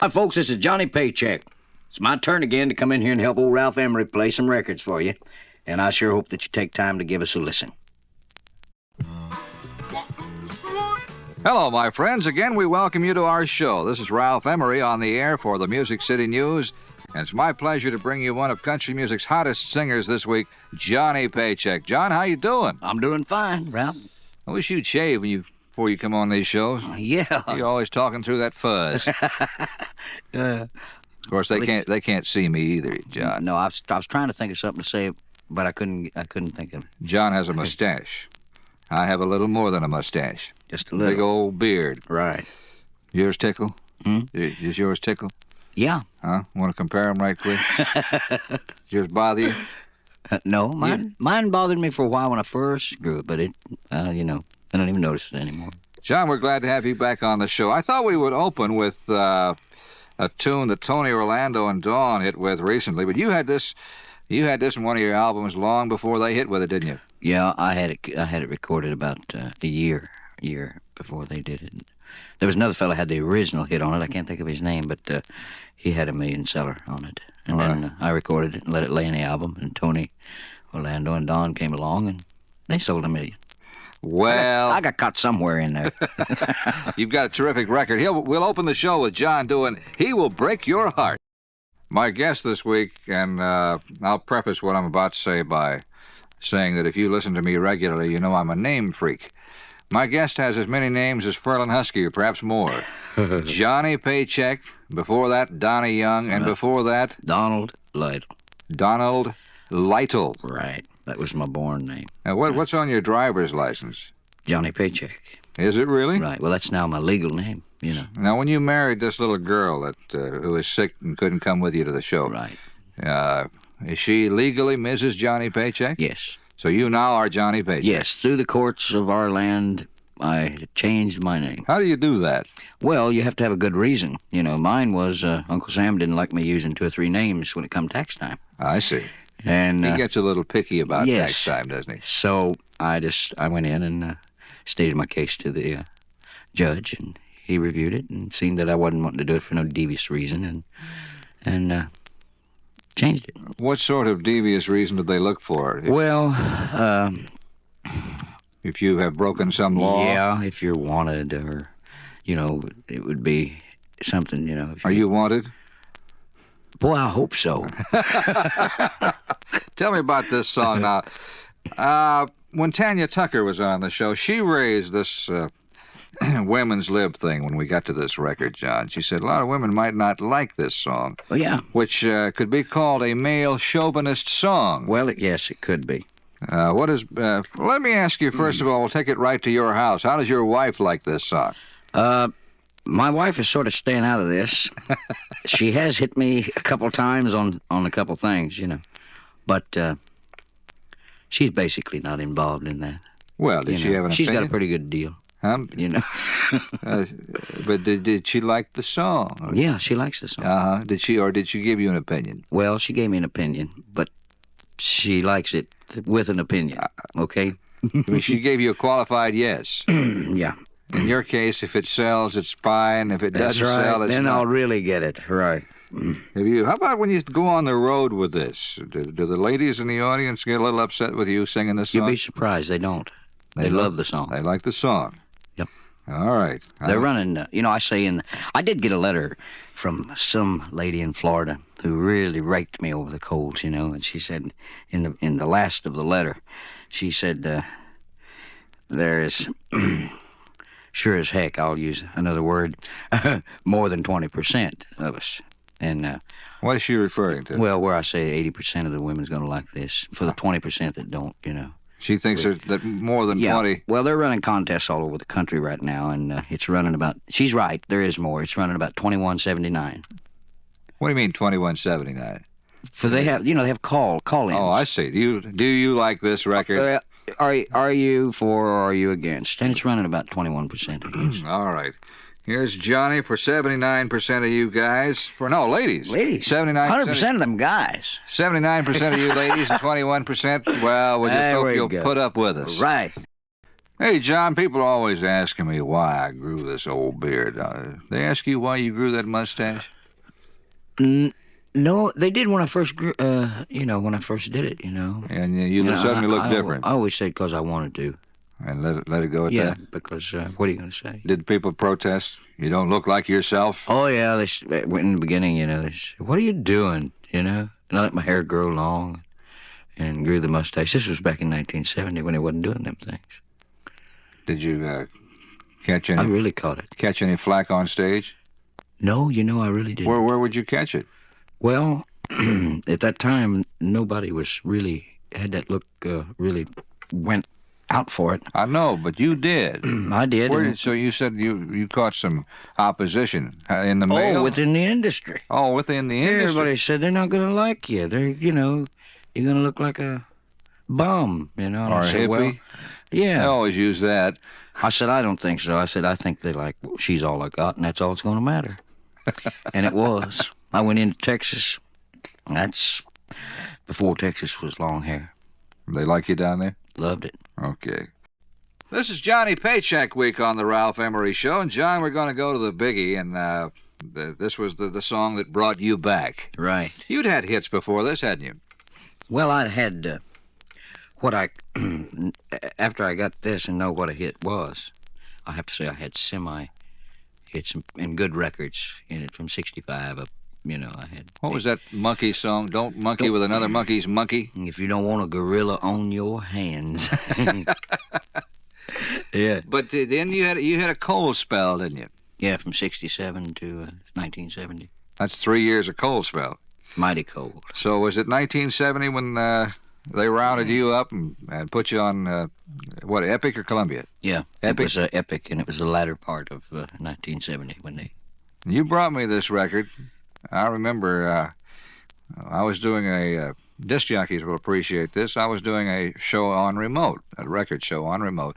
Hi, folks, this is Johnny Paycheck. It's my turn again to come in here and help old Ralph Emery play some records for you, and I sure hope that you take time to give us a listen. Hello, my friends. Again, we welcome you to our show. This is Ralph Emery on the air for the Music City News, and it's my pleasure to bring you one of country music's hottest singers this week, Johnny Paycheck. John, how you doing? I'm doing fine, Ralph. I wish you'd shave before you come on these shows. Yeah. You're always talking through that fuzz. Of course, they can't see me either, John. No, I was trying to think of something to say, but I couldn't think of it. John has a mustache. I have a little more than a mustache. Just a little. Big old beard. Right. Yours tickle? Hmm? Does yours tickle? Yeah. Huh? Want to compare them right quick? Does yours bother you? No, mine bothered me for a while when I first grew it, but I don't even notice it anymore. John, we're glad to have you back on the show. I thought we would open with a tune that Tony Orlando and Dawn hit with recently, but you had this in one of your albums long before they hit with it, didn't you? Yeah, I had it recorded about a year before they did it. There was another fellow had the original hit on it. I can't think of his name, but he had a million seller on it. And then I recorded it and let it lay in the album, and Tony Orlando and Don came along, and they sold a million. Well, I got caught somewhere in there. You've got a terrific record. We'll open the show with John doing He Will Break Your Heart. My guest this week, and I'll preface what I'm about to say by saying that if you listen to me regularly, you know I'm a name freak. My guest has as many names as Ferlin Husky, or perhaps more. Johnny Paycheck, before that, Donnie Young, and before that, Donald Lytle. Donald Lytle. Right. That was my born name. Now, what's on your driver's license? Johnny Paycheck. Is it really? Right. Well, that's now my legal name, you know. Now, when you married this little girl who was sick and couldn't come with you to the show, right? Is she legally Mrs. Johnny Paycheck? Yes. So you now are Johnny Paycheck? Yes. Through the courts of our land, I changed my name. How do you do that? Well, you have to have a good reason. You know, mine was Uncle Sam didn't like me using 2 or 3 names when it come tax time. I see. And he gets a little picky about tax time, doesn't he? So I went in and stated my case to the judge, and he reviewed it and seen that I wasn't wanting to do it for no devious reason, and changed it. What sort of devious reason did they look for? Well, if you have broken some law? Yeah, if you're wanted, or, it would be something, Are you wanted? Boy, I hope so. Tell me about this song now. When Tanya Tucker was on the show, she raised this women's lib thing when we got to this record, John. She said a lot of women might not like this song. Oh, yeah. Which could be called a male chauvinist song. Well, yes, it could be. Let me ask you, first of all, we'll take it right to your house. How does your wife like this song? My wife is sort of staying out of this. She has hit me a couple times on a couple things, But she's basically not involved in that. Well, did she have an opinion? She's got a pretty good deal. But did she like the song? Or? Yeah, she likes the song. Did she give you an opinion? Well, she gave me an opinion, but she likes it with an opinion, okay? I mean, she gave you a qualified yes. Yeah. In your case, if it sells, it's fine. If it doesn't sell, it's then not. I'll really get it. Right. How about when you go on the road with this? Do the ladies in the audience get a little upset with you singing this song? You'd be surprised. They don't. They love the song. They like the song. Yep. All right. They're running, I did get a letter from some lady in Florida who really raked me over the coals, and she said in the last of the letter, she said, there is... Sure as heck, I'll use another word, more than 20% of us. And what is she referring to? Well, where I say 80% of the women's going to like this, for the 20% that don't, She thinks that more than 20. Well, they're running contests all over the country right now, and it's running about, she's right, there is more. It's running about $21.79. What do you mean $21.79? For they have call-ins. Oh, I see. Do you like this record? Are you for or are you against? And it's running about 21% against. All right. Here's Johnny for 79% of you guys. Ladies. Ladies. 79%. 100% of them guys. 79% of you ladies and 21%. Well, we just hope you'll put up with us. Right. Hey, John, people are always asking me why I grew this old beard. They ask you why you grew that mustache? N- no, they did when I first grew, when I first did it, you know. And You you know, suddenly look different. I always said because I wanted to. And let it go at Yeah, that? because what are you going to say? Did people protest? You don't look like yourself? Oh, yeah, in the beginning, they said, what are you doing, And I let my hair grow long and grew the mustache. This was back in 1970 when they wasn't doing them things. Did you catch I any really caught it. catch any flack on stage? No, I really didn't. Where would you catch it? Well, at that time, nobody was really had that look. Really went out for it. I know, but you did. I did. So you said you caught some opposition in the Oh, mail? within the industry. Oh, within the industry. Everybody said they're not going to like you. You're going to look like a bum, And Or I a said, hippie? well, yeah. They always use that. I said, I don't think so. I said, I think they like, she's all I got, and that's all that's going to matter. And it was. I went into Texas. That's before Texas was long hair. They like you down there? Loved it. Okay. This is Johnny Paycheck Week on the Ralph Emery Show. And, John, we're going to go to the biggie. And this was the song that brought you back. Right. You'd had hits before this, hadn't you? Well, I'd had what I, after I got this and know what a hit was, I have to say I had semi-hits and good records in it from 65 up. I had. What was that monkey song? Don't monkey with another monkey's monkey? If you don't want a gorilla on your hands. Yeah. But then you had a cold spell, didn't you? Yeah, from 67 to 1970. That's 3 years of cold spell. Mighty cold. So was it 1970 when they rounded you up and put you on, what, Epic or Columbia? Yeah, Epic? It was Epic, and it was the latter part of 1970 when they... You brought me this record. I remember I was doing disc jockeys will appreciate this. I was doing a show on remote, a record show on remote.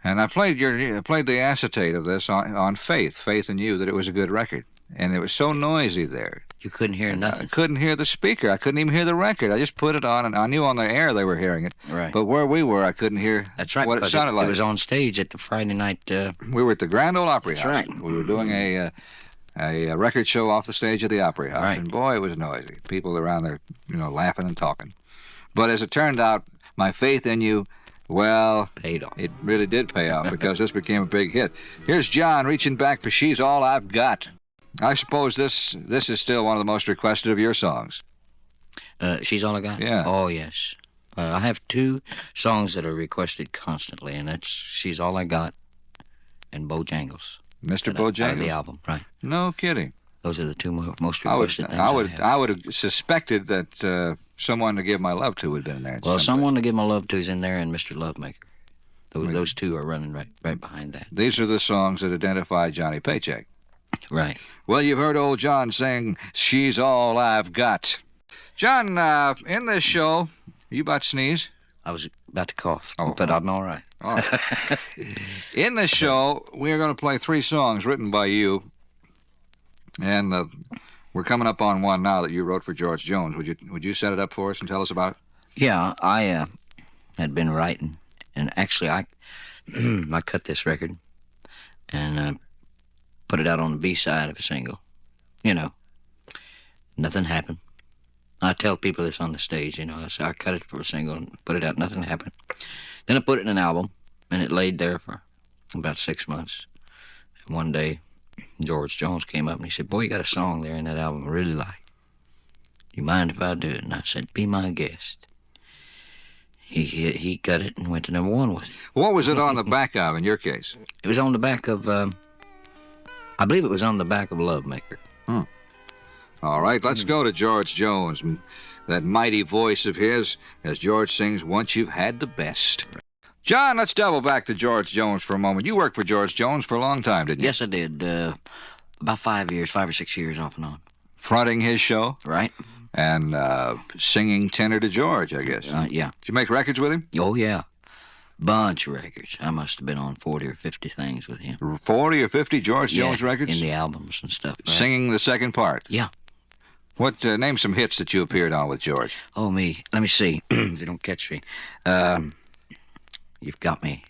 And I played the acetate of this on Faith in You, that it was a good record. And it was so noisy there. You couldn't hear nothing. I couldn't hear the speaker. I couldn't even hear the record. I just put it on, and I knew on the air they were hearing it. Right. But where we were, I couldn't hear That's right, what it sounded like. It was on stage at the Friday night... We were at the Grand Ole Opry That's House. right. We were doing a record show off the stage of the Opry House. Right. And boy, it was noisy. People around there, laughing and talking. But as it turned out, my faith in you, well, paid off. It really did pay off because this became a big hit. Here's John reaching back for She's All I've Got. I suppose this is still one of the most requested of your songs. She's All I Got? Yeah. Oh, yes. I have two songs that are requested constantly, and that's She's All I Got and Bojangles. Mr. Bojangles? Out of the album, right. No kidding. Those are the two most requested things I would have suspected that Someone to Give My Love To would have been in there. Well, Someone to Give My Love To is in there, and Mr. Lovemaker. Those two are running right behind that. These are the songs that identify Johnny Paycheck. Right. Well, you've heard old John sing She's All I've Got. John, in this show, you about to sneeze? I was about to cough, but I'm all right. Oh. In this show, we are going to play 3 songs written by you, and we're coming up on one now that you wrote for George Jones. Would you set it up for us and tell us about it? Yeah, I had been writing, and actually I cut this record and put it out on the B-side of a single. Nothing happened. I tell people this on the stage, I say I cut it for a single and put it out, nothing happened. Then I put it in an album, and it laid there for about 6 months. And one day, George Jones came up and he said, boy, you got a song there in that album I really like. You mind if I do it? And I said, be my guest. He cut it and went to number 1 with it. What was it on the back of, in your case? It was on the back of, I believe it was on the back of Lovemaker. All right, let's go to George Jones, that mighty voice of his, as George sings Once You've Had the Best. John, let's double back to George Jones for a moment. You worked for George Jones for a long time, didn't you? Yes, I did. About 5 or 6 years off and on. Fronting his show? Right. And singing tenor to George, I guess. Yeah. Did you make records with him? Oh, yeah. Bunch of records. I must have been on 40 or 50 things with him. 40 or 50 George Jones records? In the albums and stuff. Right? Singing the second part? Yeah. What, name some hits that you appeared on with George. Oh, me. Let me see. If you don't catch me. You've Got Me.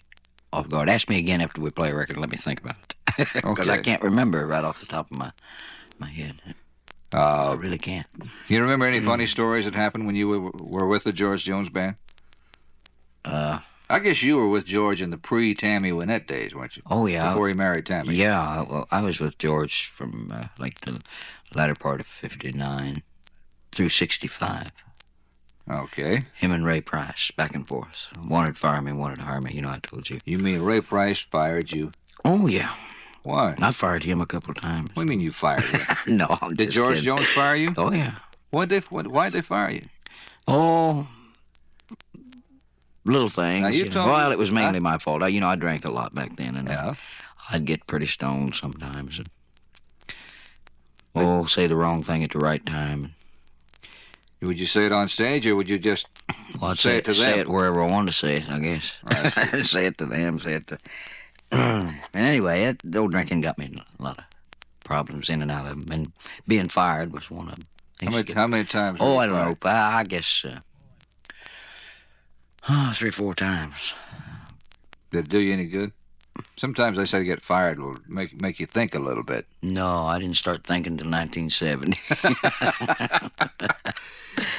off guard. Ask me again after we play a record and let me think about it. Because I Okay. can't remember right off the top of my head. I really can't. You remember any funny stories that happened when you were with the George Jones Band? I guess you were with George in the pre-Tammy Wynette days, weren't you? Oh, yeah. Before he married Tammy. Yeah, well, I was with George from like the latter part of '59 through '65. Okay. Him and Ray Price, back and forth. Wanted to fire me, wanted to hire me. You know, I told you. You mean Ray Price fired you? Oh, yeah. Why? I fired him a couple of times. What do you mean you fired him? No, I'm Did just George kidding. Jones fire you? Oh, yeah. Why'd they fire you? Oh, little things. Now, you told Well, me- it was mainly my fault. I drank a lot back then, and Yeah. I'd get pretty stoned sometimes. And, say the wrong thing at the right time. Would you say it on stage, or would you just Well, I'd say it to them? Say it wherever I wanted to say it, I guess. I Say it to them, say it to... And anyway, the old drinking got me in a lot of problems in and out of them, and being fired was one of them. How many times? Oh, I don't know. I guess 3 or 4 times. Did it do you any good? Sometimes they say get fired will make you think a little bit. No, I didn't start thinking until 1970.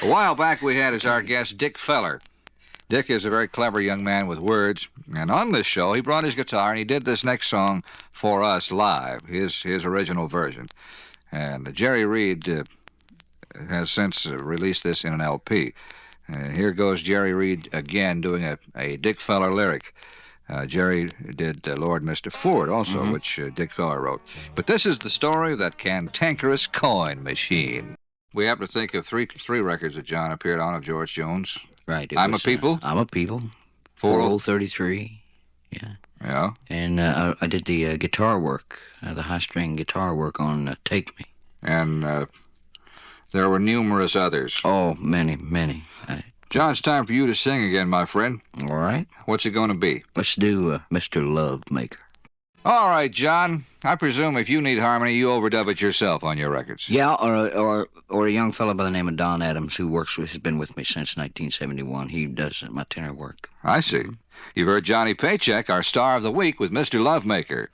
A while back we had as our guest Dick Feller. Dick is a very clever young man with words, and on this show he brought his guitar and he did this next song for us live, his original version. And Jerry Reed has since released this in an LP. Here goes Jerry Reed again doing a Dick Feller lyric. Jerry did Lord Mr. Ford also, which Dick Feller wrote. But this is the story of that cantankerous coin machine. We have to think of three records that John appeared on of George Jones. Right. I'm a People. I'm a People. 4033. Yeah. Yeah. And I did the guitar work, the high-string guitar work on Take Me. And there were numerous others. Oh, many. John, it's time for you to sing again, my friend. All right. What's it going to be? Let's do Mr. Love Maker. All right, John. I presume if you need harmony, you overdub it yourself on your records. Yeah, or a young fellow by the name of Don Adams who has been with me since 1971. He does my tenor work. I see. You've heard Johnny Paycheck, our star of the week, with Mr. Lovemaker.